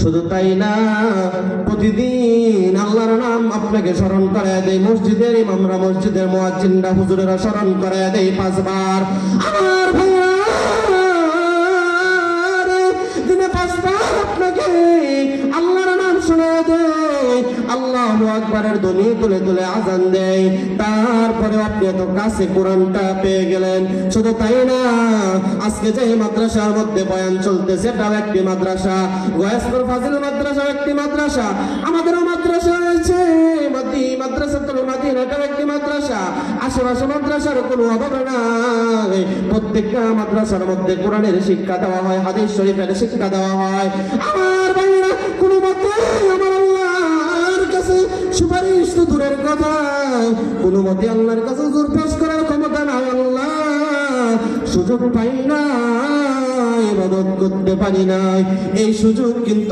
শুধু তাই না, প্রতিদিন আল্লাহর নাম আপনাকে স্মরণ করায় দেয়। মসজিদের ইমামরা, মসজিদের মুয়াজ্জিনরা, হুজুরেরা স্মরণ করায় দেয় 5 বার। আমার ভাইয়া, দিনে 5 বার আপনাকে আল্লাহর নাম শোনায় দেয়, আল্লাহু আকবারের ধ্বনি তুলে তুলে আজান দেয়। তারপরে আপনি এত কাছে কোরআনটা পেয়ে গেলেন। শুধু তাই না, আজকে যে মাদ্রাসার মধ্যে বয়ান চলতেছে এটাও একটি মাদ্রাসা, গয়াসপুর ফাজিল মাদ্রাসা একটি মাদ্রাসা, আমাদেরও মাদ্রাসা আছে মাদ্রাসাতুল মাদিনা, এটাও একটি মাদ্রাসা। আশেপাশে মাদ্রাসার কোনো অভাব নাই। প্রত্যেকটা মাদ্রাসার মধ্যে কোরআনের শিক্ষা দেওয়া হয়, হাদিস শরীফের শিক্ষা দেওয়া হয়। আমার ভাইরা, কোনো মতে আমার আল্লাহর কাছে সুপারিশ তো দূরের কথা, কোনো মতে আল্লাহর কাছে জোর পেশ করার ক্ষমতা নাই। আল্লাহ সুযোগ পাই না, ইবাদত করতে পারি না, এই সুযোগ কিন্তু